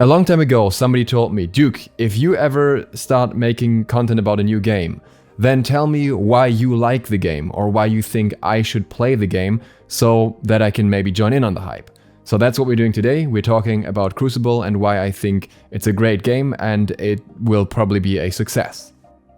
A long time ago, somebody told me, Duke, if you ever start making content about a new game, then tell me why you like the game or why you think I should play the game so that I can maybe join in on the hype. So that's what we're doing today. We're talking about Crucible and why I think it's a great game and it will probably be a success.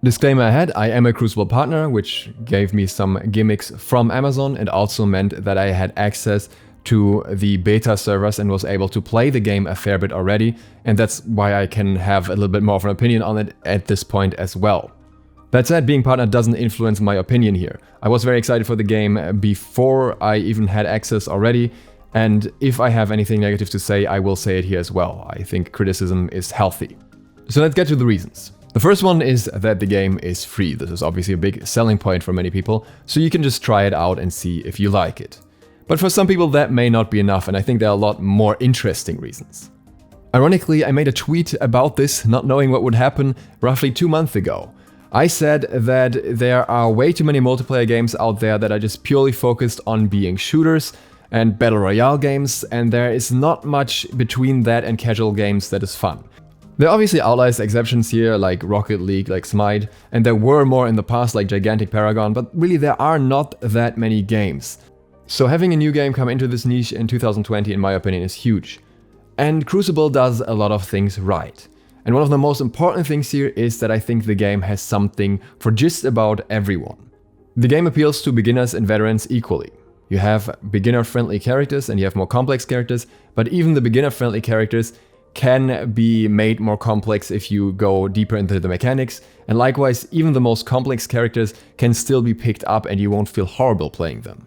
Disclaimer ahead, I am a Crucible partner, which gave me some gimmicks from Amazon and also meant that I had access to the beta servers and was able to play the game a fair bit already, and that's why I can have a little bit more of an opinion on it at this point as well. That said, being partner doesn't influence my opinion here. I was very excited for the game before I even had access already, and if I have anything negative to say, I will say it here as well. I think criticism is healthy. So let's get to the reasons. The first one is that the game is free. This is obviously a big selling point for many people, so you can just try it out and see if you like it. But for some people that may not be enough, and I think there are a lot more interesting reasons. Ironically, I made a tweet about this, not knowing what would happen, roughly 2 months ago. I said that there are way too many multiplayer games out there that are just purely focused on being shooters and battle royale games, and there is not much between that and casual games that is fun. There are obviously outliers, exceptions here, like Rocket League, like Smite, and there were more in the past, like Gigantic Paragon, but really there are not that many games. So having a new game come into this niche in 2020, in my opinion, is huge. And Crucible does a lot of things right. And one of the most important things here is that I think the game has something for just about everyone. The game appeals to beginners and veterans equally. You have beginner-friendly characters and you have more complex characters, but even the beginner-friendly characters can be made more complex if you go deeper into the mechanics, and likewise, even the most complex characters can still be picked up and you won't feel horrible playing them.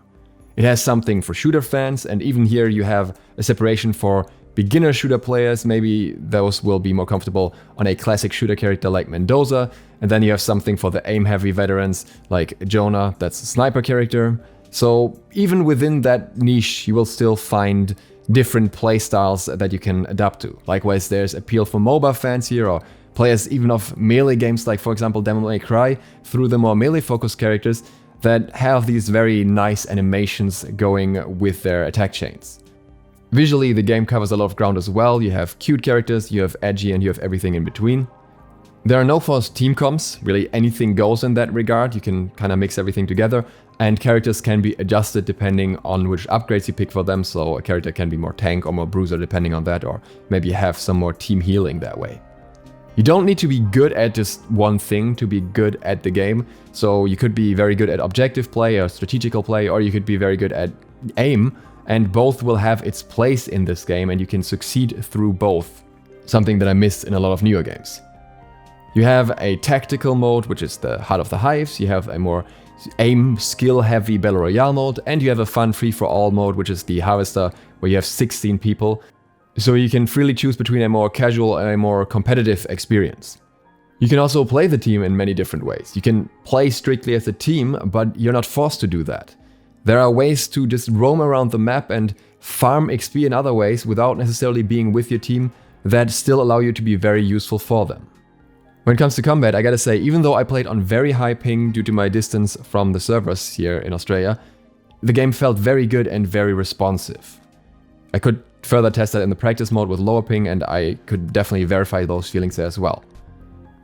It has something for shooter fans, and even here you have a separation for beginner shooter players. Maybe those will be more comfortable on a classic shooter character like Mendoza, and then you have something for the aim-heavy veterans like Jonah, that's a sniper character. So even within that niche, you will still find different playstyles that you can adapt to. Likewise, there's appeal for MOBA fans here, or players even of melee games like, for example, Devil May Cry, through the more melee-focused characters that have these very nice animations going with their attack chains. Visually, the game covers a lot of ground as well. You have cute characters, you have edgy, and you have everything in between. There are no forced team comps, really anything goes in that regard. You can kind of mix everything together, and characters can be adjusted depending on which upgrades you pick for them, so a character can be more tank or more bruiser depending on that, or maybe have some more team healing that way. You don't need to be good at just one thing to be good at the game, so you could be very good at objective play or strategical play, or you could be very good at aim, and both will have its place in this game and you can succeed through both, something that I missed in a lot of newer games. You have a tactical mode, which is the Heart of the Hives, you have a more aim skill-heavy Battle Royale mode, and you have a fun free-for-all mode, which is the Harvester, where you have 16 people. So you can freely choose between a more casual and a more competitive experience. You can also play the team in many different ways. You can play strictly as a team, but you're not forced to do that. There are ways to just roam around the map and farm XP in other ways without necessarily being with your team that still allow you to be very useful for them. When it comes to combat, I gotta say, even though I played on very high ping due to my distance from the servers here in Australia, the game felt very good and very responsive. I could further test that in the practice mode with lower ping, and I could definitely verify those feelings there as well.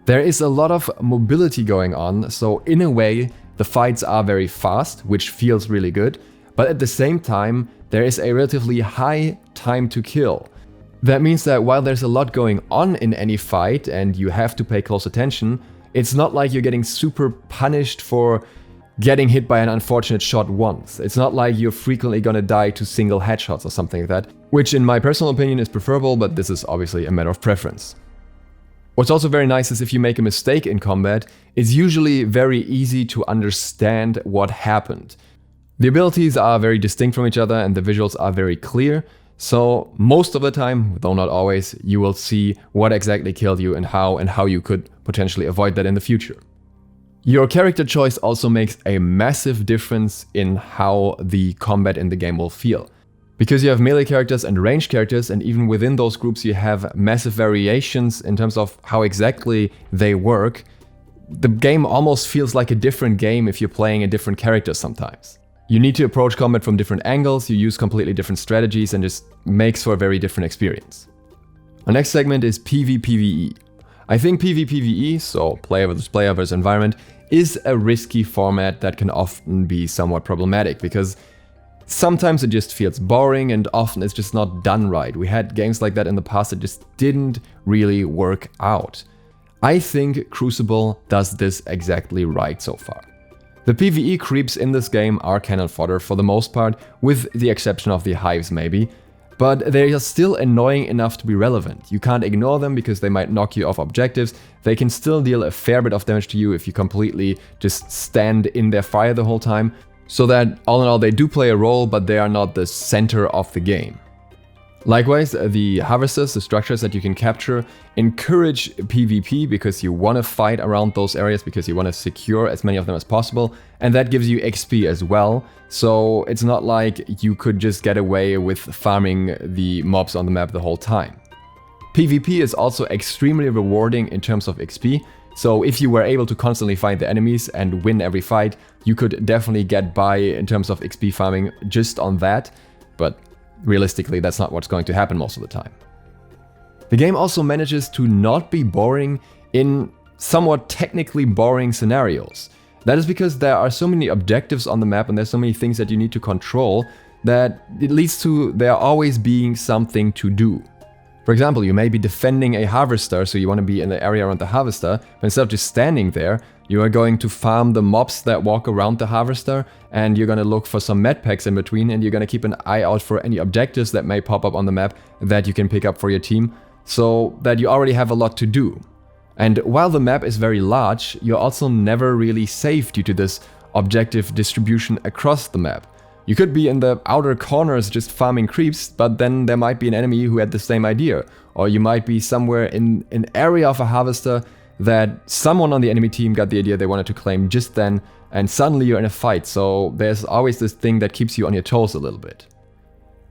There is a lot of mobility going on, so in a way the fights are very fast, which feels really good, but at the same time there is a relatively high time to kill. That means that while there's a lot going on in any fight and you have to pay close attention, it's not like you're getting super punished for getting hit by an unfortunate shot once. It's not like you're frequently gonna die to single headshots or something like that, which in my personal opinion is preferable, but this is obviously a matter of preference. What's also very nice is if you make a mistake in combat, it's usually very easy to understand what happened. The abilities are very distinct from each other and the visuals are very clear, so most of the time, though not always, you will see what exactly killed you and how you could potentially avoid that in the future. Your character choice also makes a massive difference in how the combat in the game will feel. Because you have melee characters and ranged characters, and even within those groups you have massive variations in terms of how exactly they work, the game almost feels like a different game if you're playing a different character sometimes. You need to approach combat from different angles, you use completely different strategies, and just makes for a very different experience. Our next segment is PvPvE. I think PvPvE, so player versus player versus environment, is a risky format that can often be somewhat problematic because sometimes it just feels boring and often it's just not done right. We had games like that in the past that just didn't really work out. I think Crucible does this exactly right so far. The PvE creeps in this game are cannon fodder for the most part, with the exception of the hives maybe, but they are still annoying enough to be relevant. You can't ignore them because they might knock you off objectives. They can still deal a fair bit of damage to you if you completely just stand in their fire the whole time. So that all in all they do play a role, but they are not the center of the game. Likewise, the harvesters, the structures that you can capture, encourage PvP because you want to fight around those areas, because you want to secure as many of them as possible, and that gives you XP as well. So it's not like you could just get away with farming the mobs on the map the whole time. PvP is also extremely rewarding in terms of XP, so if you were able to constantly fight the enemies and win every fight, you could definitely get by in terms of XP farming just on that, but realistically, that's not what's going to happen most of the time. The game also manages to not be boring in somewhat technically boring scenarios. That is because there are so many objectives on the map and there's so many things that you need to control that it leads to there always being something to do. For example, you may be defending a harvester, so you want to be in the area around the harvester, but instead of just standing there, you are going to farm the mobs that walk around the harvester, and you're going to look for some med packs in between, and you're going to keep an eye out for any objectives that may pop up on the map that you can pick up for your team, so that you already have a lot to do. And while the map is very large, you're also never really safe due to this objective distribution across the map. You could be in the outer corners just farming creeps, but then there might be an enemy who had the same idea. Or you might be somewhere in an area of a harvester that someone on the enemy team got the idea they wanted to claim just then, and suddenly you're in a fight, so there's always this thing that keeps you on your toes a little bit.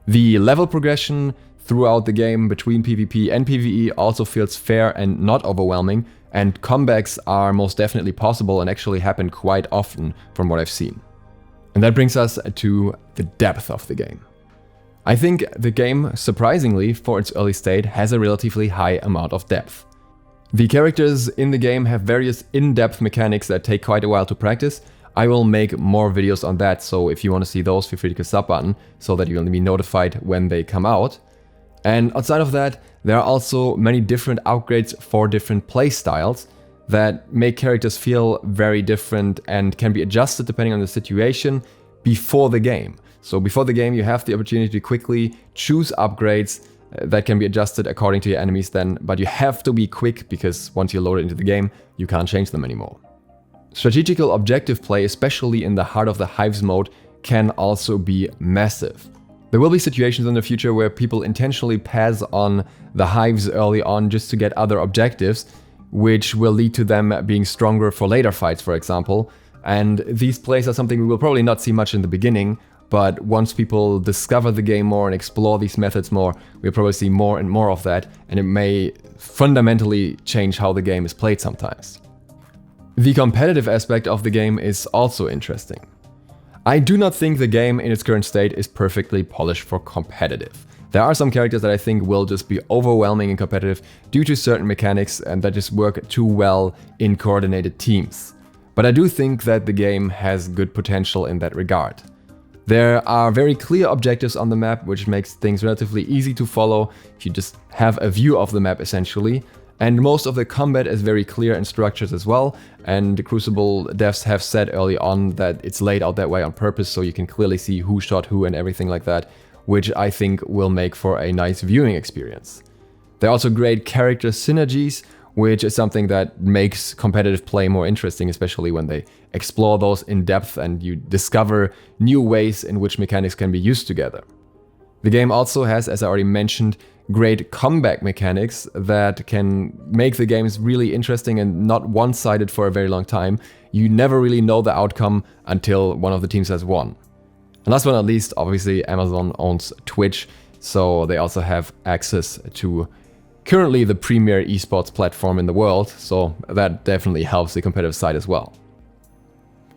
The level progression throughout the game between PvP and PvE also feels fair and not overwhelming, and comebacks are most definitely possible and actually happen quite often from what I've seen. And that brings us to the depth of the game. I think the game, surprisingly, for its early state, has a relatively high amount of depth. The characters in the game have various in-depth mechanics that take quite a while to practice. I will make more videos on that, so if you want to see those, feel free to click the sub button so that you will be notified when they come out. And outside of that, there are also many different upgrades for different playstyles that make characters feel very different and can be adjusted depending on the situation before the game. So before the game you have the opportunity to quickly choose upgrades that can be adjusted according to your enemies then, but you have to be quick because once you load it into the game, you can't change them anymore. Strategical objective play, especially in the heart of the Hives mode, can also be massive. There will be situations in the future where people intentionally pass on the Hives early on just to get other objectives, which will lead to them being stronger for later fights, for example. And these plays are something we will probably not see much in the beginning, but once people discover the game more and explore these methods more, we'll probably see more and more of that, and it may fundamentally change how the game is played sometimes. The competitive aspect of the game is also interesting. I do not think the game in its current state is perfectly polished for competitive. There are some characters that I think will just be overwhelming and competitive due to certain mechanics and that just work too well in coordinated teams. But I do think that the game has good potential in that regard. There are very clear objectives on the map, which makes things relatively easy to follow if you just have a view of the map essentially. And most of the combat is very clear and structured as well, and the Crucible devs have said early on that it's laid out that way on purpose so you can clearly see who shot who and everything like that, which I think will make for a nice viewing experience. There are also great character synergies, which is something that makes competitive play more interesting, especially when they explore those in depth and you discover new ways in which mechanics can be used together. The game also has, as I already mentioned, great comeback mechanics that can make the games really interesting and not one-sided for a very long time. You never really know the outcome until one of the teams has won. And last but not least, obviously Amazon owns Twitch, so they also have access to currently the premier esports platform in the world, so that definitely helps the competitive side as well.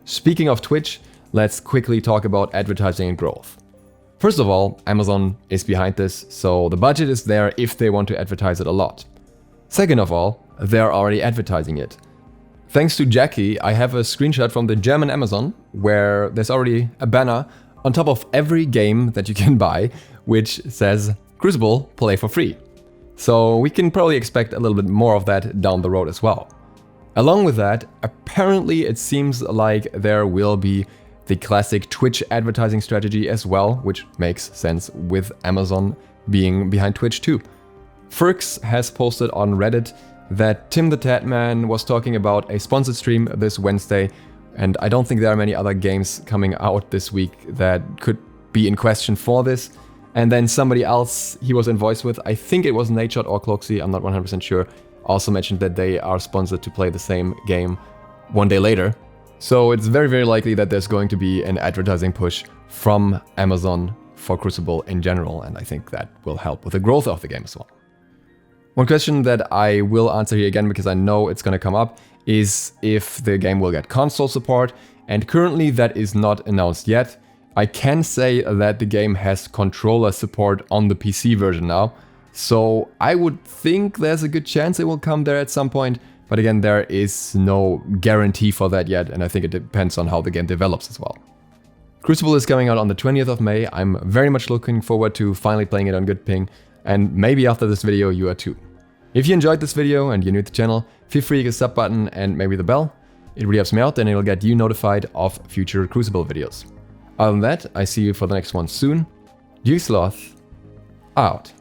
Speaking of Twitch, let's quickly talk about advertising and growth. First of all, Amazon is behind this, so the budget is there if they want to advertise it a lot. Second of all, they're already advertising it. Thanks to Jackie, I have a screenshot from the German Amazon where there's already a banner on top of every game that you can buy, which says Crucible, play for free. So we can probably expect a little bit more of that down the road as well. Along with that, apparently it seems like there will be the classic Twitch advertising strategy as well, which makes sense with Amazon being behind Twitch too. Ferks has posted on Reddit that Tim the Tatman was talking about a sponsored stream this Wednesday, and I don't think there are many other games coming out this week that could be in question for this. And then somebody else he was in voice with, I think it was Nadeshot or Cloxy, I'm not 100% sure, also mentioned that they are sponsored to play the same game one day later. So it's very, very likely that there's going to be an advertising push from Amazon for Crucible in general, and I think that will help with the growth of the game as well. One question that I will answer here again, because I know it's going to come up, is if the game will get console support, and currently that is not announced yet. I can say that the game has controller support on the PC version now, so I would think there's a good chance it will come there at some point. But again, there is no guarantee for that yet, and I think it depends on how the game develops as well. Crucible is coming out on the 20th of May. I'm very much looking forward to finally playing it on good ping, and maybe after this video you are too. If you enjoyed this video and you're new to the channel, feel free to hit the sub button and maybe the bell. It really helps me out and it'll get you notified of future Crucible videos. Other than that, I see you for the next one soon. Duke Sloth, out.